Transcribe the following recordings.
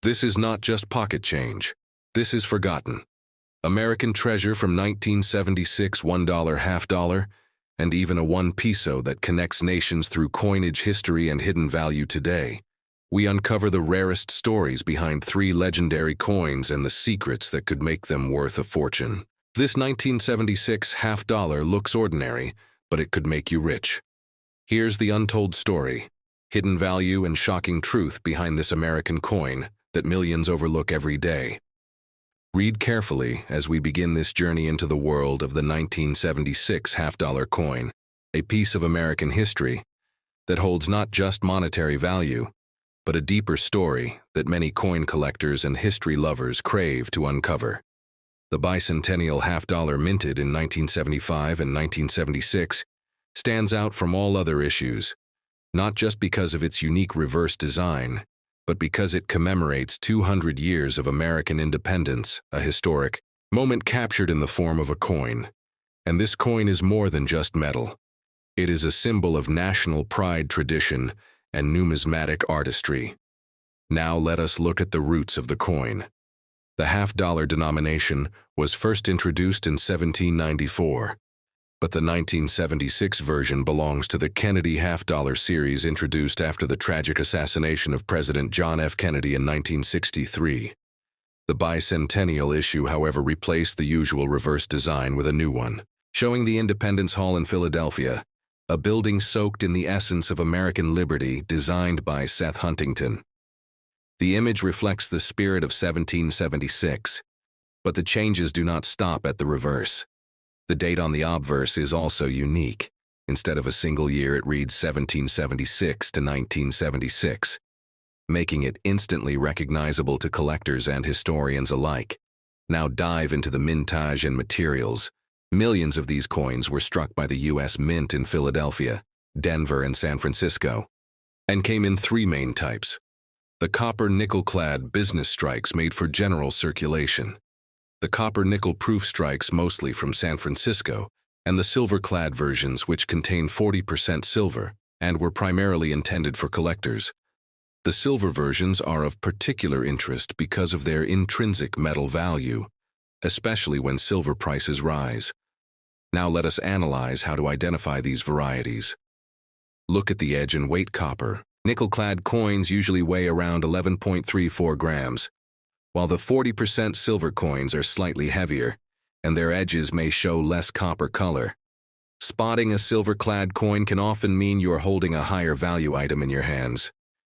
This is not just pocket change. This is forgotten. American treasure from 1976, $1 half dollar, and even a One Piso that connects nations through coinage history and hidden value today. We uncover the rarest stories behind 3 legendary coins and the secrets that could make them worth a fortune. This 1976 half dollar looks ordinary, but it could make you rich. Here's the untold story, hidden value and shocking truth behind this American coin that millions overlook every day. Read carefully as we begin this journey into the world of the 1976 half-dollar coin, a piece of American history that holds not just monetary value, but a deeper story that many coin collectors and history lovers crave to uncover. The Bicentennial half-dollar minted in 1975 and 1976 stands out from all other issues, not just because of its unique reverse design, but because it commemorates 200 years of American independence, a historic moment captured in the form of a coin. And this coin is more than just metal. It is a symbol of national pride, tradition, and numismatic artistry. Now let us look at the roots of the coin. The half-dollar denomination was first introduced in 1794, but the 1976 version belongs to the Kennedy half-dollar series introduced after the tragic assassination of President John F. Kennedy in 1963. The Bicentennial issue, however, replaced the usual reverse design with a new one, showing the Independence Hall in Philadelphia, a building soaked in the essence of American liberty designed by Seth Huntington. The image reflects the spirit of 1776, but the changes do not stop at the reverse. The date on the obverse is also unique. Instead of a single year, it reads 1776 to 1976, making it instantly recognizable to collectors and historians alike. Now dive into the mintage and materials. Millions of these coins were struck by the U.S. Mint in Philadelphia, Denver, and San Francisco, and came in 3 main types. The copper nickel-clad business strikes made for general circulation, the copper nickel proof strikes mostly from San Francisco, and the silver-clad versions which contain 40% silver and were primarily intended for collectors. The silver versions are of particular interest because of their intrinsic metal value, especially when silver prices rise. Now let us analyze how to identify these varieties. Look at the edge and weight. Copper nickel-clad coins usually weigh around 11.34 grams, while the 40% silver coins are slightly heavier, and their edges may show less copper color. Spotting a silver-clad coin can often mean you're holding a higher value item in your hands.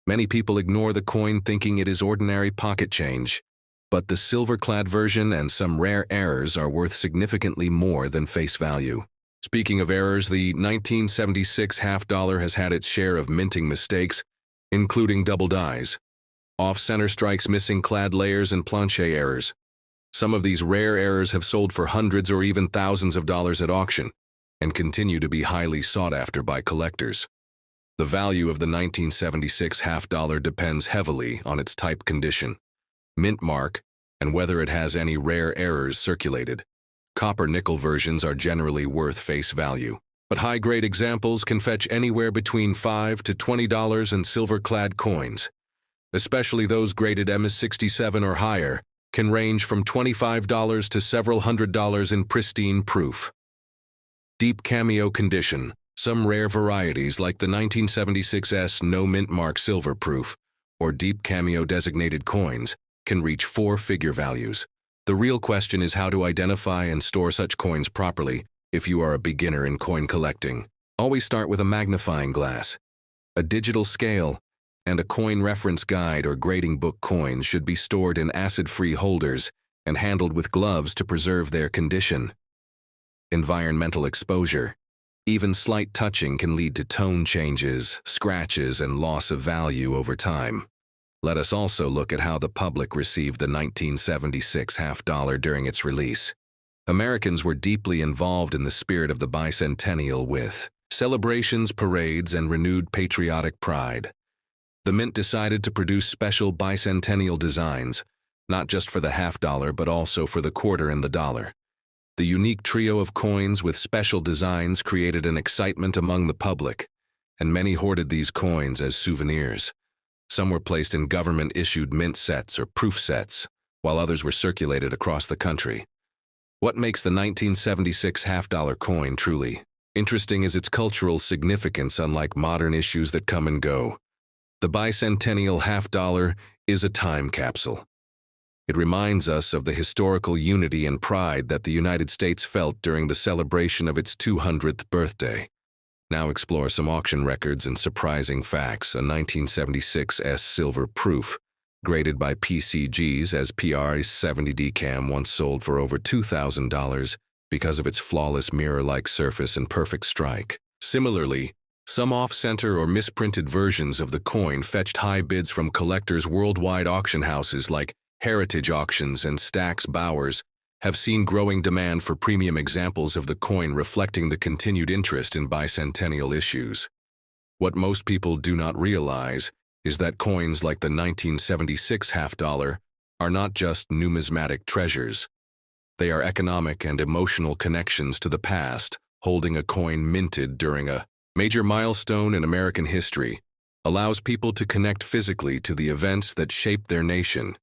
Many people ignore the coin thinking it is ordinary pocket change, but the silver-clad version and some rare errors are worth significantly more than face value. Speaking of errors, the 1976 half-dollar has had its share of minting mistakes, including double dies, off-center strikes, missing clad layers, and planche errors. Some of these rare errors have sold for hundreds or even thousands of dollars at auction and continue to be highly sought after by collectors. The value of the 1976 half-dollar depends heavily on its type, condition, mint mark, and whether it has any rare errors circulated. Copper-nickel versions are generally worth face value, but high-grade examples can fetch anywhere between $5 to $20, and silver-clad coins, especially those graded MS67 or higher, can range from $25 to several $100s in pristine proof. Deep cameo condition. Some rare varieties like the 1976's no mint mark silver proof or deep cameo designated coins can reach 4-figure values. The real question is how to identify and store such coins properly if you are a beginner in coin collecting. Always start with a magnifying glass, a digital scale, and a coin reference guide or grading book. Coins should be stored in acid-free holders and handled with gloves to preserve their condition. Environmental exposure. Even slight touching can lead to tone changes, scratches, and loss of value over time. Let us also look at how the public received the 1976 half-dollar during its release. Americans were deeply involved in the spirit of the Bicentennial with celebrations, parades, and renewed patriotic pride. The Mint decided to produce special Bicentennial designs, not just for the half-dollar but also for the quarter and the dollar. The unique trio of coins with special designs created an excitement among the public, and many hoarded these coins as souvenirs. Some were placed in government-issued mint sets or proof sets, while others were circulated across the country. What makes the 1976 half-dollar coin truly interesting is its cultural significance, unlike modern issues that come and go. The bicentennial half-dollar is a time capsule. It reminds us of the historical unity and pride that the United States felt during the celebration of its 200th birthday. Now explore some auction records and surprising facts. A 1976 silver proof, graded by PCGs as PR70D cam, once sold for over $2,000 because of its flawless mirror-like surface and perfect strike. Similarly, some off-center or misprinted versions of the coin fetched high bids from collectors. Worldwide auction houses like Heritage Auctions and Stack's Bowers have seen growing demand for premium examples of the coin, reflecting the continued interest in bicentennial issues. What most people do not realize is that coins like the 1976 half-dollar are not just numismatic treasures. They are economic and emotional connections to the past. Holding a coin minted during a major milestone in American history allows people to connect physically to the events that shaped their nation.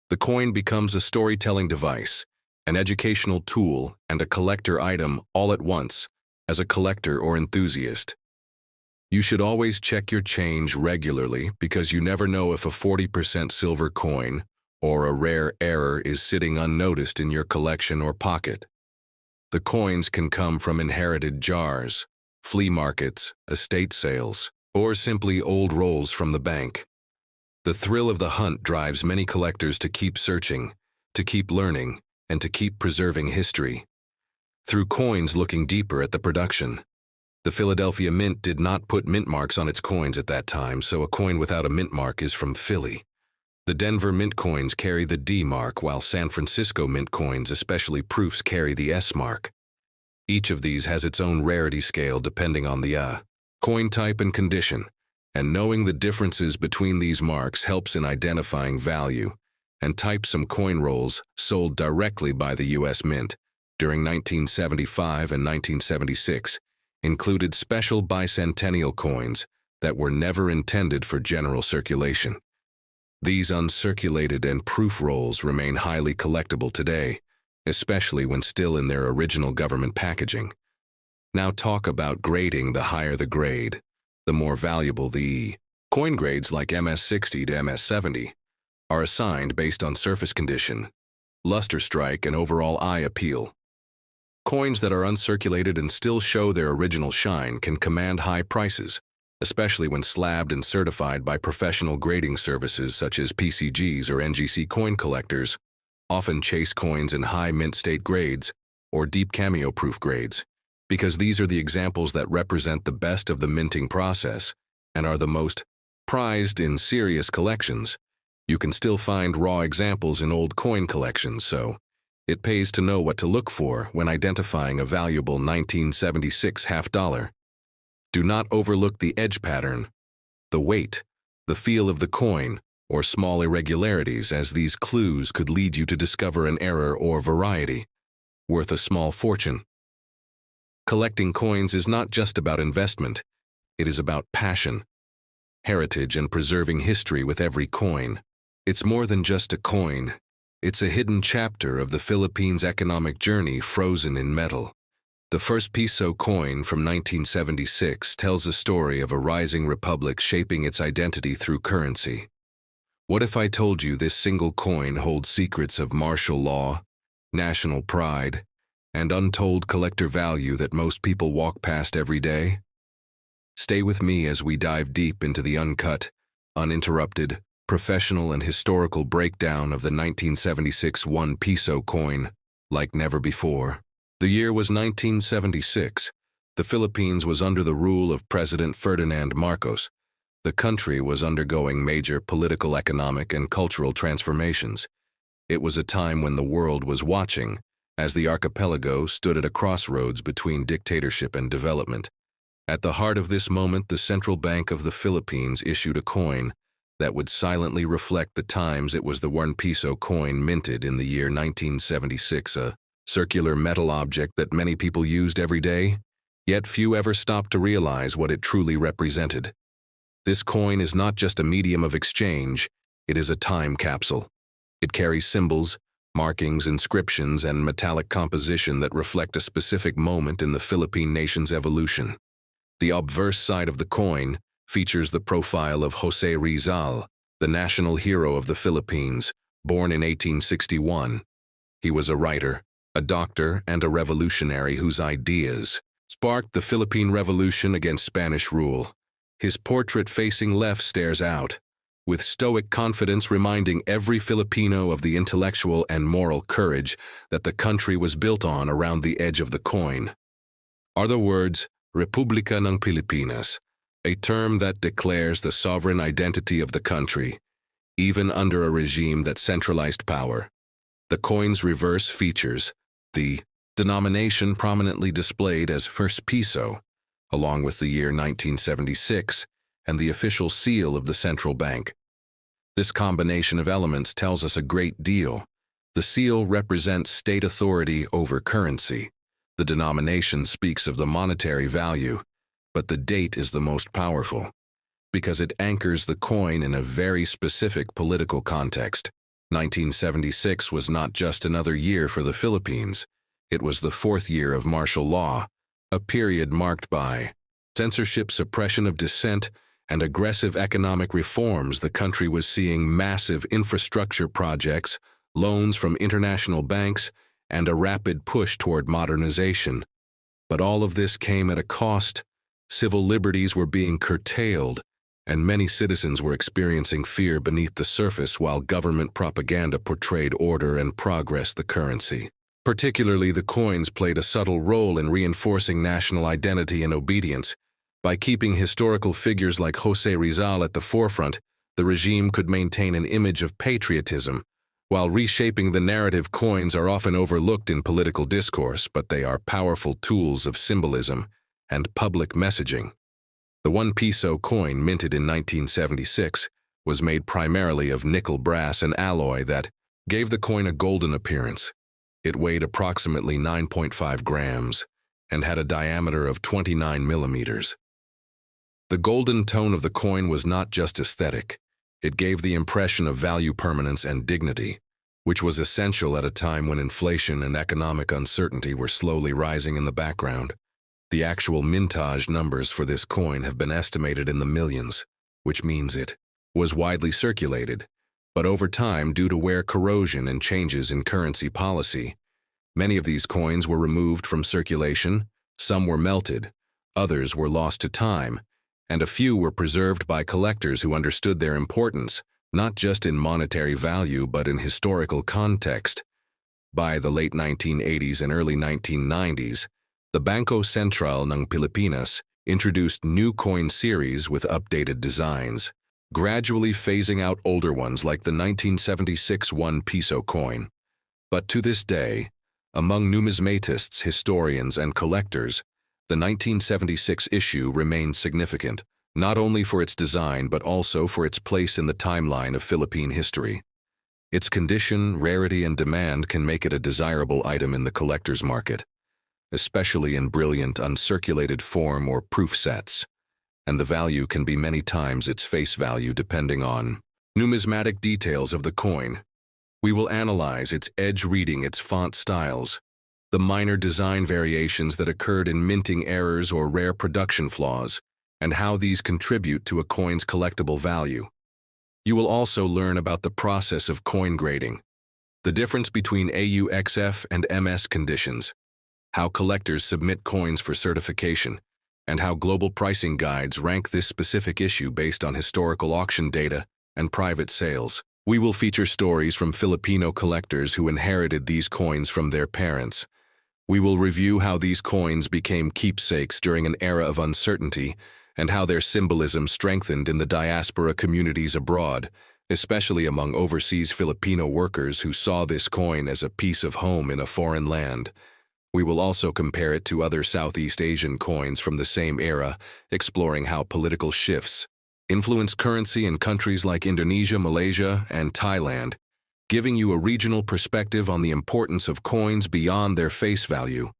The coin becomes a storytelling device, an educational tool, and a collector item all at once. As a collector or enthusiast, you should always check your change regularly, because you never know if a 40% silver coin or a rare error is sitting unnoticed in your collection or pocket. The coins can come from inherited jars, flea markets, estate sales, or simply old rolls from the bank. The thrill of the hunt drives many collectors to keep searching, to keep learning, and to keep preserving history. Through coins looking deeper at the production. The Philadelphia Mint did not put mint marks on its coins at that time, so a coin without a mint mark is from Philly. The Denver Mint coins carry the D mark, while San Francisco Mint coins, especially proofs, carry the S mark. Each of these has its own rarity scale depending on the coin type and condition, and knowing the differences between these marks helps in identifying value. And type. Some coin rolls sold directly by the U.S. Mint during 1975 and 1976 included special bicentennial coins that were never intended for general circulation. These uncirculated and proof rolls remain highly collectible today, especially when still in their original government packaging. Now talk about grading. The higher the grade, the more valuable the coin. Grades like MS60 to MS70 are assigned based on surface condition, luster strike, and overall eye appeal. Coins that are uncirculated and still show their original shine can command high prices, especially when slabbed and certified by professional grading services such as PCGs or NGC. Coin collectors often chase coins in high mint state grades or deep cameo proof grades, because these are the examples that represent the best of the minting process and are the most prized in serious collections. You can still find raw examples in old coin collections, so it pays to know what to look for when identifying a valuable 1976 half-dollar. Do not overlook the edge pattern, the weight, the feel of the coin, or small irregularities, as these clues could lead you to discover an error or variety worth a small fortune. Collecting coins is not just about investment, it is about passion, heritage, and preserving history with every coin. It's more than just a coin. It's a hidden chapter of the Philippines' economic journey frozen in metal. The first piso coin from 1976 tells a story of a rising republic shaping its identity through currency. What if I told you this single coin holds secrets of martial law, national pride, and untold collector value that most people walk past every day? Stay with me as we dive deep into the uncut, uninterrupted, professional and historical breakdown of the 1976 One Piso coin, like never before. The year was 1976. The Philippines was under the rule of President Ferdinand Marcos. The country was undergoing major political, economic, and cultural transformations. It was a time when the world was watching, as the archipelago stood at a crossroads between dictatorship and development. At the heart of this moment, the Central Bank of the Philippines issued a coin that would silently reflect the times. It was the One Piso coin, minted in the year 1976, a circular metal object that many people used every day, yet few ever stopped to realize what it truly represented. This coin is not just a medium of exchange, it is a time capsule. It carries symbols, markings, inscriptions, and metallic composition that reflect a specific moment in the Philippine nation's evolution. The obverse side of the coin features the profile of Jose Rizal, the national hero of the Philippines, born in 1861. He was a writer, a doctor, and a revolutionary whose ideas sparked the Philippine Revolution against Spanish rule. His portrait facing left stares out, with stoic confidence reminding every Filipino of the intellectual and moral courage that the country was built on. Around the edge of the coin are the words Republika ng Pilipinas, a term that declares the sovereign identity of the country, even under a regime that centralized power. The coin's reverse features the denomination prominently displayed as One Piso, along with the year 1976 and the official seal of the central bank. This combination of elements tells us a great deal. The seal represents state authority over currency. The denomination speaks of the monetary value, but the date is the most powerful, because it anchors the coin in a very specific political context. 1976 was not just another year for the Philippines. It was the fourth year of martial law, a period marked by censorship, suppression of dissent, and aggressive economic reforms. The country was seeing massive infrastructure projects, loans from international banks, and a rapid push toward modernization. But all of this came at a cost. Civil liberties were being curtailed, and many citizens were experiencing fear beneath the surface while government propaganda portrayed order and progress. The currency, particularly the coins, played a subtle role in reinforcing national identity and obedience. By keeping historical figures like Jose Rizal at the forefront, the regime could maintain an image of patriotism. While reshaping the narrative, coins are often overlooked in political discourse, but they are powerful tools of symbolism and public messaging. The One Piso coin, minted in 1976, was made primarily of nickel, brass, and alloy that gave the coin a golden appearance. It weighed approximately 9.5 grams and had a diameter of 29 millimeters. The golden tone of the coin was not just aesthetic. It gave the impression of value, permanence, and dignity, which was essential at a time when inflation and economic uncertainty were slowly rising in the background. The actual mintage numbers for this coin have been estimated in the millions, which means it was widely circulated. But over time, due to wear corrosion and changes in currency policy, many of these coins were removed from circulation, some were melted, others were lost to time, and a few were preserved by collectors who understood their importance, not just in monetary value but in historical context. By the late 1980s and early 1990s, the Bangko Sentral ng Pilipinas introduced new coin series with updated designs, gradually phasing out older ones like the 1976 One Piso coin. But to this day, among numismatists, historians, and collectors, the 1976 issue remains significant, not only for its design but also for its place in the timeline of Philippine history. Its condition, rarity, and demand can make it a desirable item in the collector's market, especially in brilliant uncirculated form or proof sets, and the value can be many times its face value depending on numismatic details of the coin. We will analyze its edge reading, its font styles, the minor design variations that occurred in minting errors or rare production flaws, and how these contribute to a coin's collectible value. You will also learn about the process of coin grading, the difference between AUXF and MS conditions, how collectors submit coins for certification, and how global pricing guides rank this specific issue based on historical auction data and private sales. We will feature stories from Filipino collectors who inherited these coins from their parents. We will review how these coins became keepsakes during an era of uncertainty and how their symbolism strengthened in the diaspora communities abroad, especially among overseas Filipino workers who saw this coin as a piece of home in a foreign land. We will also compare it to other Southeast Asian coins from the same era, exploring how political shifts influenced currency in countries like Indonesia, Malaysia, and Thailand, giving you a regional perspective on the importance of coins beyond their face value.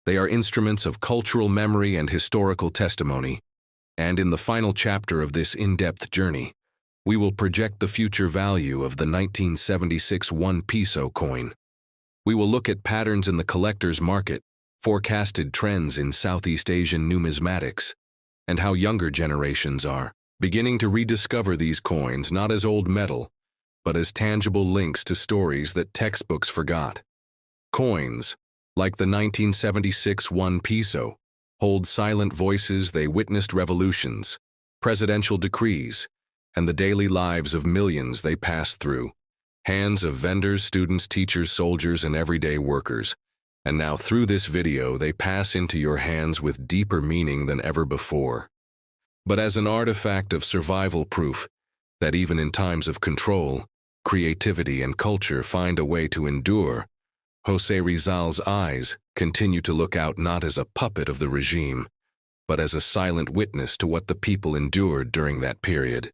They are instruments of cultural memory and historical testimony. And in the final chapter of this in-depth journey, we will project the future value of the 1976 One Piso coin. We will look at patterns in the collector's market, forecasted trends in Southeast Asian numismatics, and how younger generations are beginning to rediscover these coins not as old metal, but as tangible links to stories that textbooks forgot. Coins, like the 1976 One Piso, hold silent voices. They witnessed revolutions, presidential decrees, and the daily lives of millions they passed through. Hands of vendors, students, teachers, soldiers, and everyday workers. And now through this video, they pass into your hands with deeper meaning than ever before. But as an artifact of survival proof that even in times of control, creativity and culture find a way to endure, José Rizal's eyes continue to look out not as a puppet of the regime, but as a silent witness to what the people endured during that period.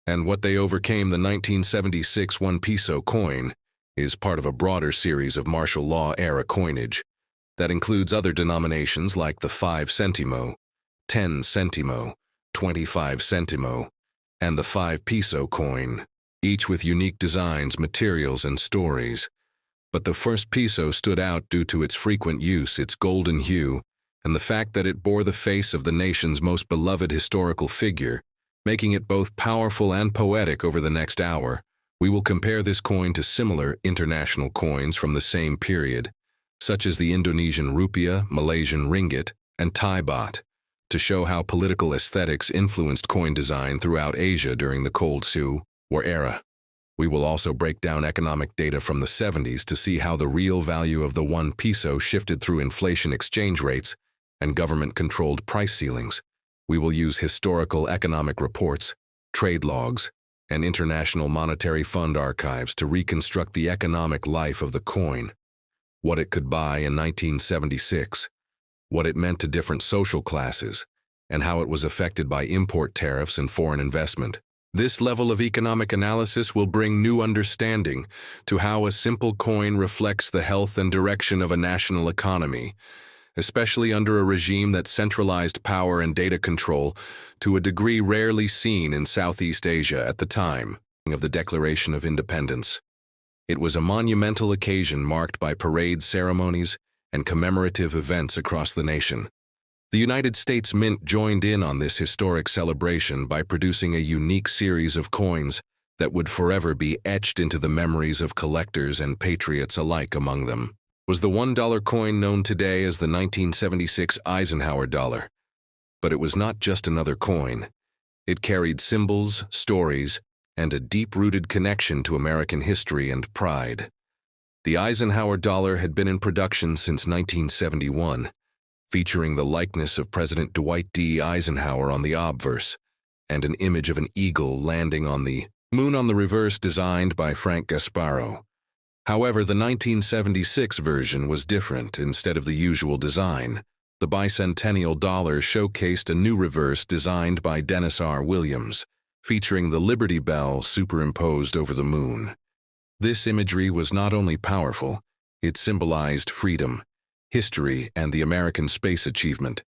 And what they overcame. The 1976 One Piso coin is part of a broader series of martial law-era coinage that includes other denominations like the 5 centimo, 10 centimo, 25 centimo, and the 5 piso coin, each with unique designs, materials, and stories. But the first piso stood out due to its frequent use, its golden hue, and the fact that it bore the face of the nation's most beloved historical figure, making it both powerful and poetic. Over the next hour, we will compare this coin to similar international coins from the same period, such as the Indonesian rupiah, Malaysian ringgit, and Thai baht, to show how political aesthetics influenced coin design throughout Asia during the Cold War era. We will also break down economic data from the 70s to see how the real value of the One Piso shifted through inflation, exchange rates, and government-controlled price ceilings. We will use historical economic reports, trade logs, and International Monetary Fund archives to reconstruct the economic life of the coin, what it could buy in 1976, what it meant to different social classes, and how it was affected by import tariffs and foreign investment. This level of economic analysis will bring new understanding to how a simple coin reflects the health and direction of a national economy, especially under a regime that centralized power and data control to a degree rarely seen in Southeast Asia at the time of the Declaration of Independence. It was a monumental occasion marked by parade ceremonies and commemorative events across the nation. The United States Mint joined in on this historic celebration by producing a unique series of coins that would forever be etched into the memories of collectors and patriots alike. Among them was the $1 coin known today as the 1976 Eisenhower dollar. But it was not just another coin. It carried symbols, stories, and a deep-rooted connection to American history and pride. The Eisenhower dollar had been in production since 1971, featuring the likeness of President Dwight D. Eisenhower on the obverse, and an image of an eagle landing on the moon on the reverse, designed by Frank Gasparo. However, the 1976 version was different. Instead of the usual design, the Bicentennial dollar showcased a new reverse designed by Dennis R. Williams, featuring the Liberty Bell superimposed over the moon. This imagery was not only powerful, it symbolized freedom, history, and the American space achievement.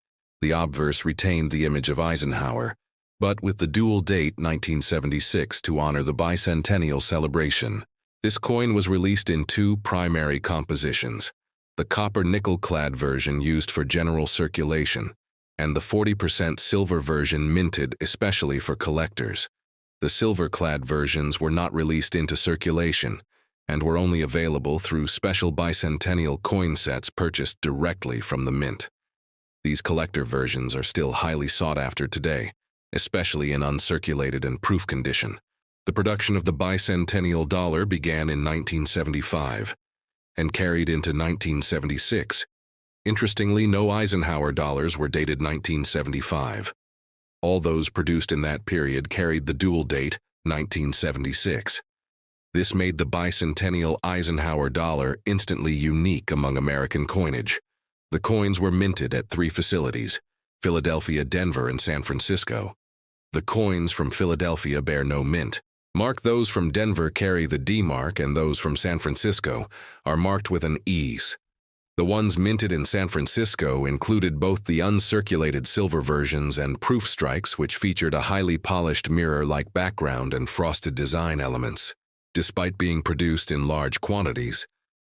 The obverse retained the image of Eisenhower, but with the dual date 1976 to honor the bicentennial celebration. This coin was released in 2 primary compositions: the copper nickel-clad version used for general circulation, and the 40% silver version minted especially for collectors. The silver-clad versions were not released into circulation and were only available through special bicentennial coin sets purchased directly from the mint. These collector versions are still highly sought after today, especially in uncirculated and proof condition. The production of the bicentennial dollar began in 1975 and carried into 1976. Interestingly, no Eisenhower dollars were dated 1975. All those produced in that period carried the dual date 1976. This made the bicentennial Eisenhower dollar instantly unique among American coinage. The coins were minted at 3 facilities: Philadelphia, Denver, and San Francisco. The coins from Philadelphia bear no mint mark. Those from Denver carry the D mark, and those from San Francisco are marked with an ES. The ones minted in San Francisco included both the uncirculated silver versions and proof strikes, which featured a highly polished mirror-like background and frosted design elements. Despite being produced in large quantities,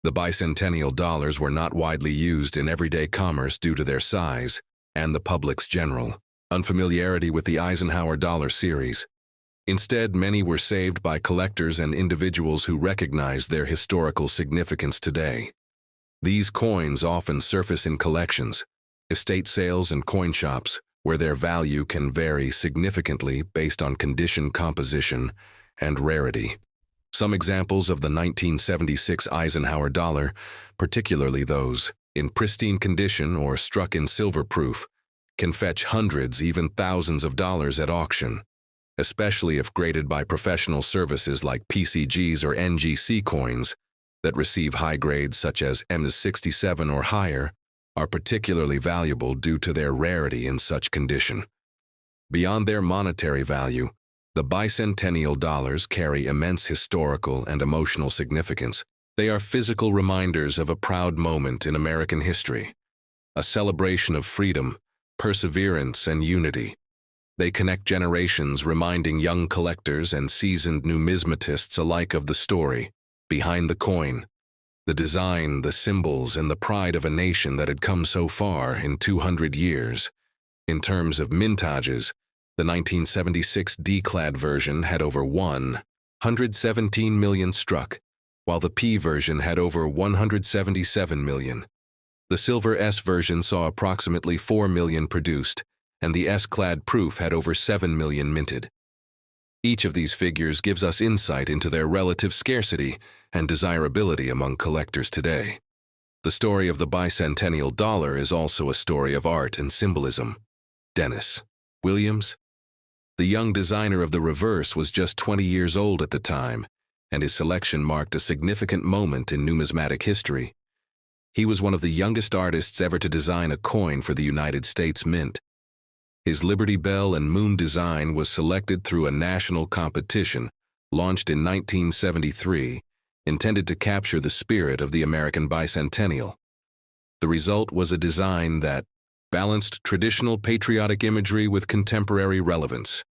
the bicentennial dollars were not widely used in everyday commerce due to their size and the public's general unfamiliarity with the Eisenhower dollar series. Instead, many were saved by collectors and individuals who recognize their historical significance today. These coins often surface in collections, estate sales, and coin shops, where their value can vary significantly based on condition, composition, and rarity. Some examples of the 1976 Eisenhower dollar, particularly those in pristine condition or struck in silver proof, can fetch hundreds, even thousands of dollars at auction, especially if graded by professional services like PCGs or NGC coins that receive high grades such as MS67 or higher, are particularly valuable due to their rarity in such condition. Beyond their monetary value, the bicentennial dollars carry immense historical and emotional significance. They are physical reminders of a proud moment in American history, a celebration of freedom, perseverance, and unity. They connect generations, reminding young collectors and seasoned numismatists alike of the story behind the coin, the design, the symbols, and the pride of a nation that had come so far in 200 years. In terms of mintages, the 1976 D-clad version had over 117 million struck, while the P version had over 177 million. The Silver S version saw approximately 4 million produced, and the S-clad proof had over 7 million minted. Each of these figures gives us insight into their relative scarcity and desirability among collectors today. The story of the bicentennial dollar is also a story of art and symbolism. Dennis Williams, the young designer of the reverse, was just 20 years old at the time, and his selection marked a significant moment in numismatic history. He was one of the youngest artists ever to design a coin for the United States Mint. His Liberty Bell and Moon design was selected through a national competition launched in 1973, intended to capture the spirit of the American bicentennial. The result was a design that balanced traditional patriotic imagery with contemporary relevance.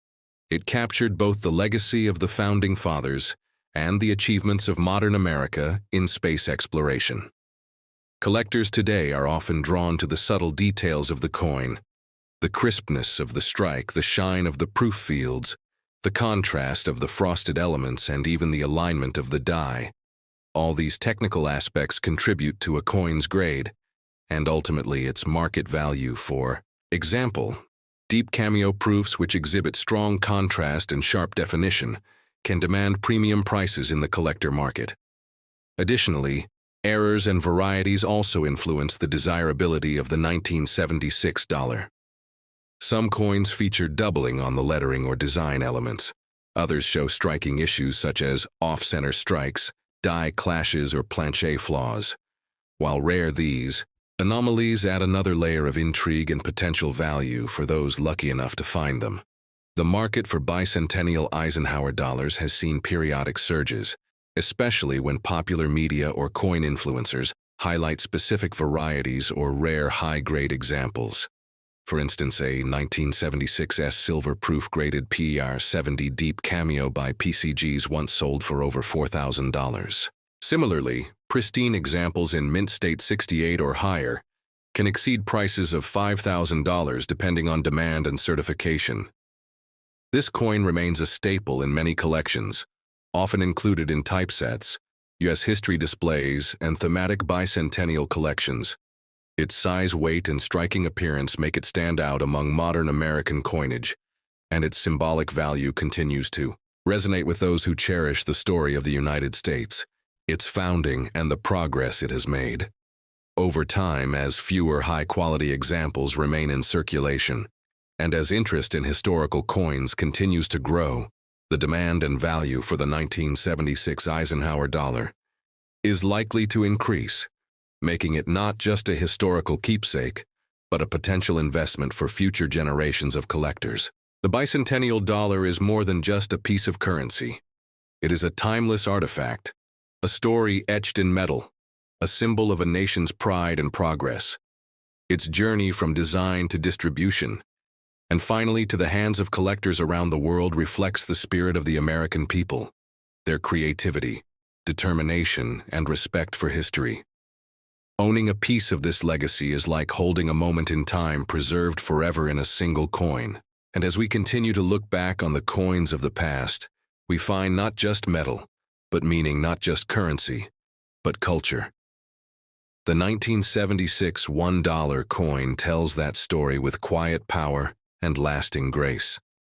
It captured both the legacy of the Founding Fathers and the achievements of modern America in space exploration. Collectors today are often drawn to the subtle details of the coin, the crispness of the strike, the shine of the proof fields, the contrast of the frosted elements, and even the alignment of the die. All these technical aspects contribute to a coin's grade, and ultimately its market value. For example, deep cameo proofs, which exhibit strong contrast and sharp definition, can demand premium prices in the collector market. Additionally, errors and varieties also influence the desirability of the 1976 dollar. Some coins feature doubling on the lettering or design elements. Others show striking issues such as off-center strikes, die clashes, or planche flaws. While rare, these anomalies add another layer of intrigue and potential value for those lucky enough to find them. The market for bicentennial Eisenhower dollars has seen periodic surges, especially when popular media or coin influencers highlight specific varieties or rare high-grade examples. For instance, a 1976 S silver proof graded PR70 deep cameo by PCGs once sold for over $4,000. Similarly, pristine examples in mint state 68 or higher can exceed prices of $5,000 depending on demand and certification. This coin remains a staple in many collections, often included in typesets, U.S. history displays, and thematic bicentennial collections. Its size, weight, and striking appearance make it stand out among modern American coinage, and its symbolic value continues to resonate with those who cherish the story of the United States, its founding, and the progress it has made. Over time, as fewer high-quality examples remain in circulation, and as interest in historical coins continues to grow, the demand and value for the 1976 Eisenhower dollar is likely to increase, making it not just a historical keepsake, but a potential investment for future generations of collectors. The bicentennial dollar is more than just a piece of currency. It is a timeless artifact, a story etched in metal, a symbol of a nation's pride and progress, its journey from design to distribution, and finally to the hands of collectors around the world reflects the spirit of the American people, their creativity, determination, and respect for history. Owning a piece of this legacy is like holding a moment in time preserved forever in a single coin. And as we continue to look back on the coins of the past, we find not just metal, but meaning, not just currency, but culture. The 1976 $1 coin tells that story with quiet power and lasting grace.